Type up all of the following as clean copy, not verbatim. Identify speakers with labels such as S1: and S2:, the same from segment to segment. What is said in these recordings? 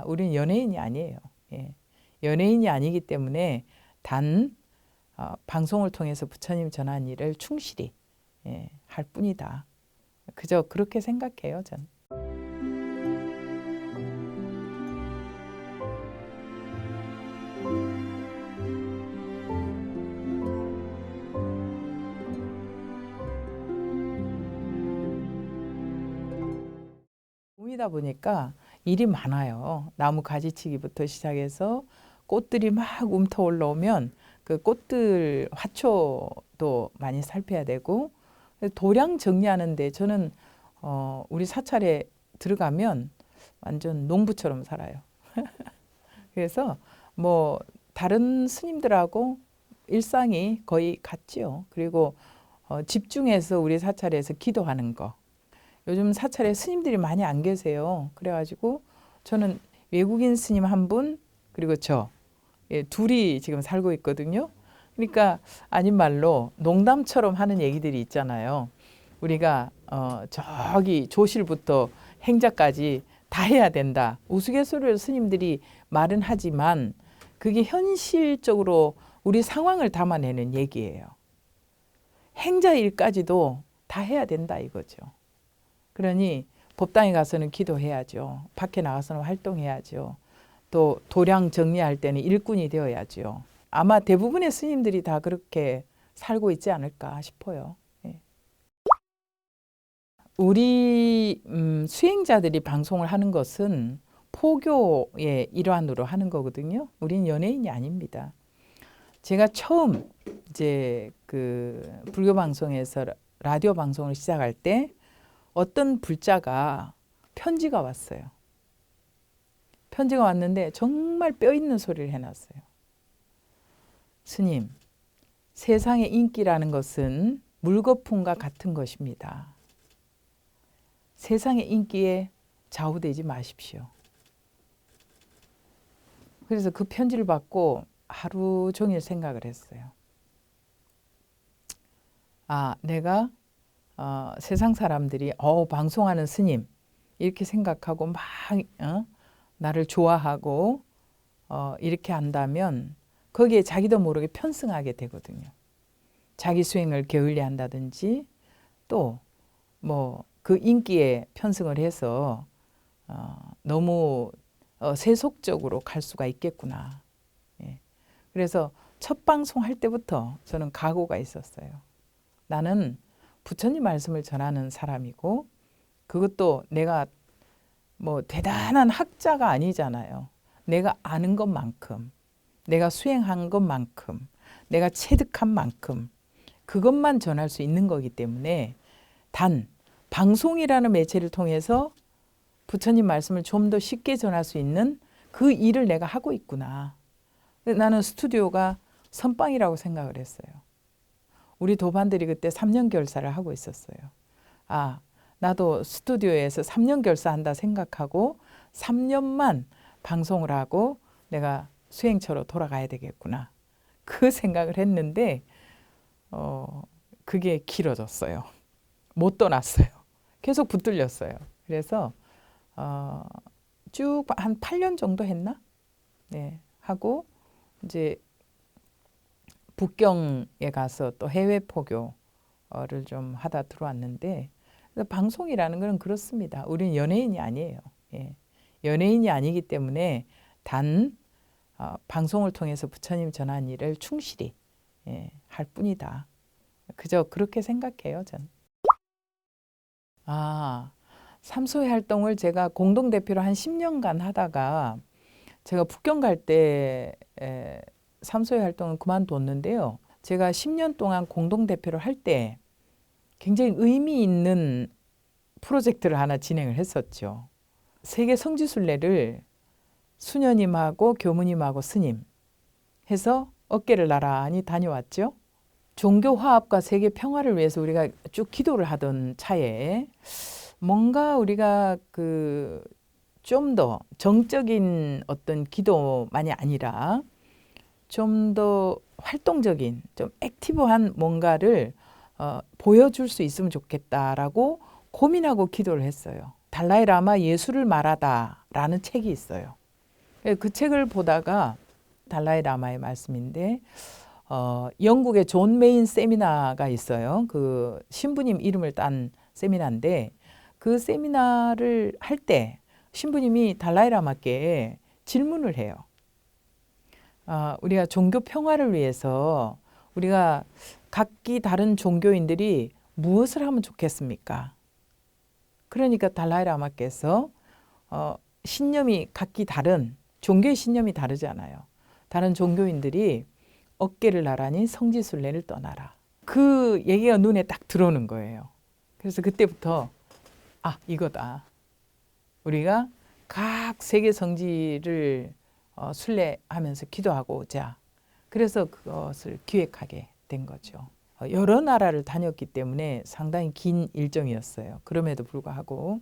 S1: 우리는 연예인이 아니에요. 예. 연예인이 아니기 때문에 단 방송을 통해서 부처님 전한 일을 충실히 할 뿐이다. 그저 그렇게 생각해요, 전. 봄이다 보니까 일이 많아요. 나무 가지치기부터 시작해서 꽃들이 막 움터 올라오면 그 꽃들 화초도 많이 살펴야 되고, 도량 정리하는데 저는 우리 사찰에 들어가면 완전 농부처럼 살아요. 그래서 뭐 다른 스님들하고 일상이 거의 같지요. 그리고 집중해서 우리 사찰에서 기도하는 거. 요즘 사찰에 스님들이 많이 안 계세요. 그래가지고 저는 외국인 스님 한 분, 그리고 둘이 지금 살고 있거든요. 그러니까 아닌 말로 농담처럼 하는 얘기들이 있잖아요. 우리가 저기 조실부터 행자까지 다 해야 된다. 우스갯소리로 스님들이 말은 하지만 그게 현실적으로 우리 상황을 담아내는 얘기예요. 행자 일까지도 다 해야 된다 이거죠. 그러니 법당에 가서는 기도해야죠. 밖에 나가서는 활동해야죠. 또 도량 정리할 때는 일꾼이 되어야죠. 아마 대부분의 스님들이 다 그렇게 살고 있지 않을까 싶어요. 예. 우리 수행자들이 방송을 하는 것은 포교의 일환으로 하는 거거든요. 우린 연예인이 아닙니다. 제가 처음 이제 그 불교 방송에서 라디오 방송을 시작할 때 어떤 불자가 편지가 왔어요. 편지가 왔는데 정말 뼈 있는 소리를 해놨어요. 스님, 세상의 인기라는 것은 물거품과 같은 것입니다. 세상의 인기에 좌우되지 마십시오. 그래서 그 편지를 받고 하루 종일 생각을 했어요. 내가 세상 사람들이 방송하는 스님 이렇게 생각하고 막 나를 좋아하고 이렇게 한다면 거기에 자기도 모르게 편승하게 되거든요. 자기 수행을 게을리 한다든지 또 뭐 그 인기에 편승을 해서 너무 세속적으로 갈 수가 있겠구나. 예. 그래서 첫 방송 할 때부터 저는 각오가 있었어요. 나는 부처님 말씀을 전하는 사람이고 그것도 내가 뭐 대단한 학자가 아니잖아요. 내가 아는 것만큼, 내가 수행한 것만큼, 내가 체득한 만큼 그것만 전할 수 있는 거기 때문에 단 방송이라는 매체를 통해서 부처님 말씀을 좀 더 쉽게 전할 수 있는 그 일을 내가 하고 있구나. 나는 스튜디오가 선빵이라고 생각을 했어요. 우리 도반들이 그때 3년 결사를 하고 있었어요. 나도 스튜디오에서 3년 결사한다 생각하고 3년만 방송을 하고 내가 수행처로 돌아가야 되겠구나. 그 생각을 했는데 그게 길어졌어요. 못 떠났어요. 계속 붙들렸어요. 그래서 쭉 한 8년 정도 했나? 네, 하고 이제 북경에 가서 또 해외 포교를 좀 하다 들어왔는데 방송이라는 건 그렇습니다. 우리는 연예인이 아니에요. 예. 연예인이 아니기 때문에 단 방송을 통해서 부처님 전한 일을 충실히 할 뿐이다. 그저 그렇게 생각해요, 전. 삼소회 활동을 제가 공동대표로 한 10년간 하다가 제가 북경 갈 때 삼소회 활동을 그만뒀는데요. 제가 10년 동안 공동대표를 할 때 굉장히 의미 있는 프로젝트를 하나 진행을 했었죠. 세계 성지순례를 수녀님하고 교무님하고 스님 해서 어깨를 나란히 다녀왔죠. 종교 화합과 세계 평화를 위해서 우리가 쭉 기도를 하던 차에 뭔가 우리가 좀 더 정적인 어떤 기도만이 아니라 좀 더 활동적인, 좀 액티브한 뭔가를 보여줄 수 있으면 좋겠다라고 고민하고 기도를 했어요. 달라이 라마 예수를 말하다라는 책이 있어요. 그 책을 보다가 달라이 라마의 말씀인데 영국의 존 메인 세미나가 있어요. 그 신부님 이름을 딴 세미나인데 그 세미나를 할 때 신부님이 달라이 라마께 질문을 해요. 우리가 종교 평화를 위해서 우리가 각기 다른 종교인들이 무엇을 하면 좋겠습니까? 그러니까 달라이 라마께서 신념이 각기 다른 종교의 신념이 다르잖아요. 다른 종교인들이 어깨를 나란히 성지순례를 떠나라. 그 얘기가 눈에 딱 들어오는 거예요. 그래서 그때부터 이거다. 우리가 각 세계 성지를 순례하면서 기도하고 오자. 그래서 그것을 기획하게 된 거죠. 여러 나라를 다녔기 때문에 상당히 긴 일정이었어요. 그럼에도 불구하고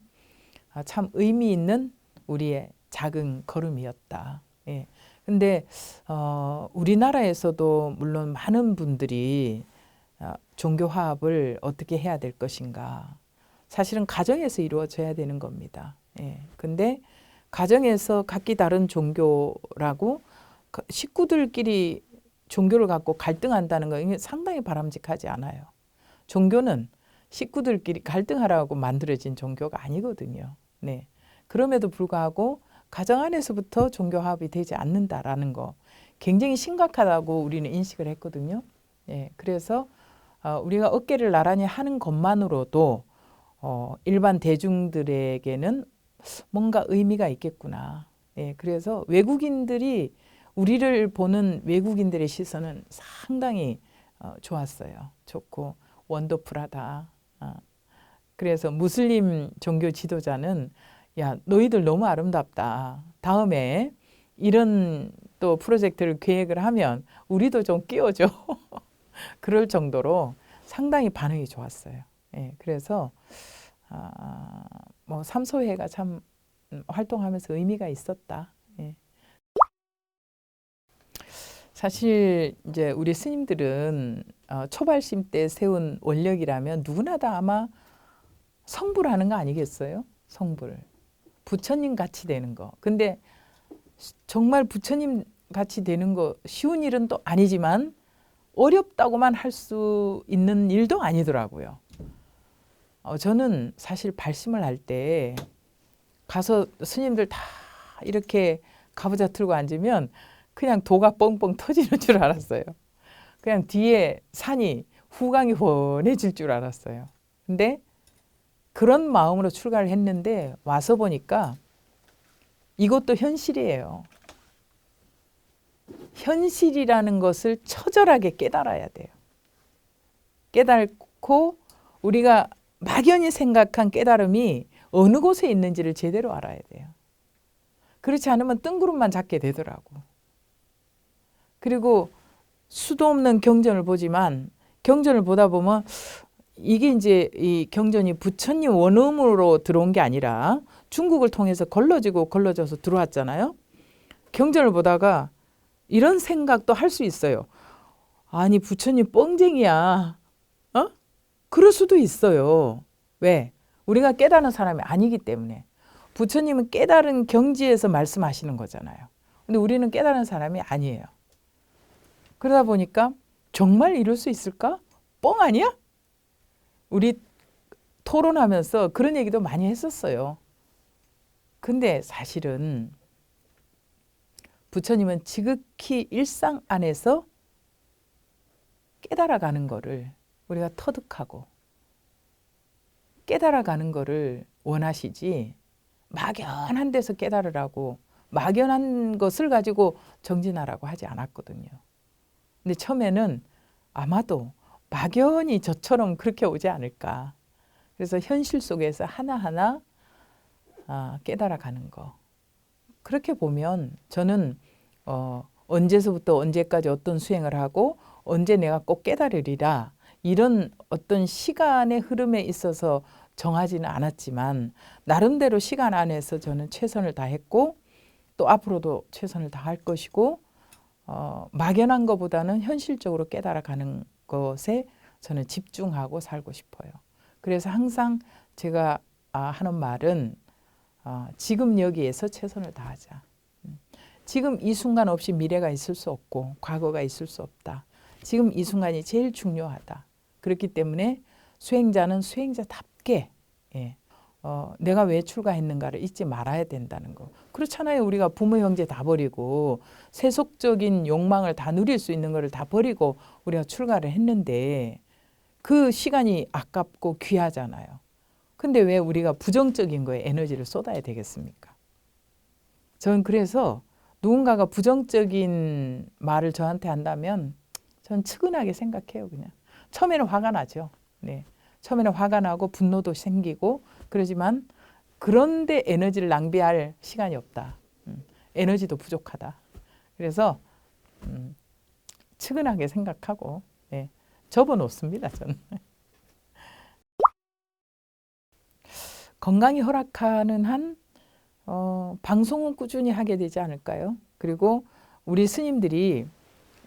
S1: 참 의미 있는 우리의 작은 걸음이었다. 예. 근데 우리나라에서도 물론 많은 분들이 종교 화합을 어떻게 해야 될 것인가. 사실은 가정에서 이루어져야 되는 겁니다. 예. 근데 가정에서 각기 다른 종교라고 식구들끼리 종교를 갖고 갈등한다는 건 상당히 바람직하지 않아요. 종교는 식구들끼리 갈등하라고 만들어진 종교가 아니거든요. 네. 그럼에도 불구하고 가정 안에서부터 종교 화합이 되지 않는다라는 거 굉장히 심각하다고 우리는 인식을 했거든요. 예. 그래서 우리가 어깨를 나란히 하는 것만으로도 일반 대중들에게는 뭔가 의미가 있겠구나. 예. 그래서 외국인들이 우리를 보는 외국인들의 시선은 상당히 좋았어요. 좋고 원더풀하다. 그래서 무슬림 종교 지도자는 야, 너희들 너무 아름답다. 다음에 이런 또 프로젝트를 계획을 하면 우리도 좀 끼워줘. 그럴 정도로 상당히 반응이 좋았어요. 예, 그래서 뭐 삼소회가 참 활동하면서 의미가 있었다. 예. 사실 이제 우리 스님들은 초발심 때 세운 원력이라면 누구나 다 아마 성불하는 거 아니겠어요? 성불. 부처님 같이 되는 거. 근데 정말 부처님 같이 되는 거 쉬운 일은 또 아니지만 어렵다고만 할 수 있는 일도 아니더라고요. 저는 사실 발심을 할 때 가서 스님들 다 이렇게 가부좌 틀고 앉으면 그냥 도가 뻥뻥 터지는 줄 알았어요. 그냥 뒤에 산이 후광이 훤해질 줄 알았어요. 근데 그런 마음으로 출가를 했는데 와서 보니까 이것도 현실이에요. 현실이라는 것을 처절하게 깨달아야 돼요. 깨닫고 우리가 막연히 생각한 깨달음이 어느 곳에 있는지를 제대로 알아야 돼요. 그렇지 않으면 뜬구름만 잡게 되더라고. 그리고 수도 없는 경전을 보지만 경전을 보다 보면 이게 이제 이 경전이 부처님 원음으로 들어온 게 아니라 중국을 통해서 걸러져서 들어왔잖아요. 경전을 보다가 이런 생각도 할 수 있어요. 아니 부처님 뻥쟁이야. 그럴 수도 있어요. 왜? 우리가 깨달은 사람이 아니기 때문에. 부처님은 깨달은 경지에서 말씀하시는 거잖아요. 근데 우리는 깨달은 사람이 아니에요. 그러다 보니까 정말 이럴 수 있을까? 뻥 아니야? 우리 토론하면서 그런 얘기도 많이 했었어요. 근데 사실은 부처님은 지극히 일상 안에서 깨달아가는 거를 우리가 터득하고 깨달아가는 거를 원하시지 막연한 데서 깨달으라고 막연한 것을 가지고 정진하라고 하지 않았거든요. 근데 처음에는 아마도 막연히 저처럼 그렇게 오지 않을까. 그래서 현실 속에서 하나하나 깨달아가는 거. 그렇게 보면 저는 언제서부터 언제까지 어떤 수행을 하고 언제 내가 꼭 깨달으리라 이런 어떤 시간의 흐름에 있어서 정하지는 않았지만 나름대로 시간 안에서 저는 최선을 다했고 또 앞으로도 최선을 다할 것이고 막연한 것보다는 현실적으로 깨달아가는 것에 저는 집중하고 살고 싶어요. 그래서 항상 제가 하는 말은 지금 여기에서 최선을 다하자. 지금 이 순간 없이 미래가 있을 수 없고 과거가 있을 수 없다. 지금 이 순간이 제일 중요하다. 그렇기 때문에 수행자는 수행자답게 예, 내가 왜 출가했는가를 잊지 말아야 된다는 거. 그렇잖아요. 우리가 부모 형제 다 버리고 세속적인 욕망을 다 누릴 수 있는 거를 다 버리고 우리가 출가를 했는데 그 시간이 아깝고 귀하잖아요. 근데 왜 우리가 부정적인 거에 에너지를 쏟아야 되겠습니까? 저는 그래서 누군가가 부정적인 말을 저한테 한다면 전 측은하게 생각해요. 그냥 처음에는 화가 나죠. 네. 처음에는 화가 나고 분노도 생기고 그러지만 그런데 에너지를 낭비할 시간이 없다. 에너지도 부족하다. 그래서 측은하게 생각하고 네. 접어놓습니다. 저는. 건강이 허락하는 한 방송은 꾸준히 하게 되지 않을까요? 그리고 우리 스님들이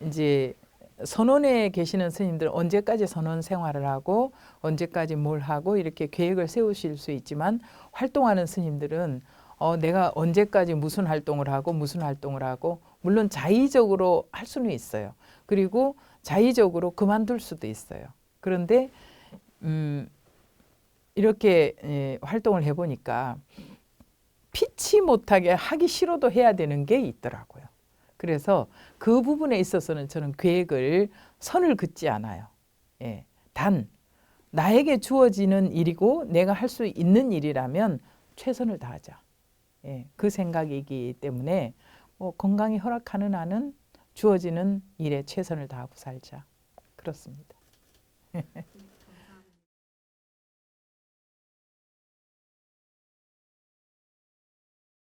S1: 이제 선원에 계시는 스님들은 언제까지 선원 생활을 하고 언제까지 뭘 하고 이렇게 계획을 세우실 수 있지만 활동하는 스님들은 내가 언제까지 무슨 활동을 하고 무슨 활동을 하고 물론 자의적으로 할 수는 있어요. 그리고 자의적으로 그만둘 수도 있어요. 그런데 이렇게 활동을 해보니까 피치 못하게 하기 싫어도 해야 되는 게 있더라고요. 그래서 그 부분에 있어서는 저는 계획을 선을 긋지 않아요. 예. 단 나에게 주어지는 일이고 내가 할 수 있는 일이라면 최선을 다하자. 예. 그 생각이기 때문에 건강이 허락하는 한은 주어지는 일에 최선을 다하고 살자. 그렇습니다.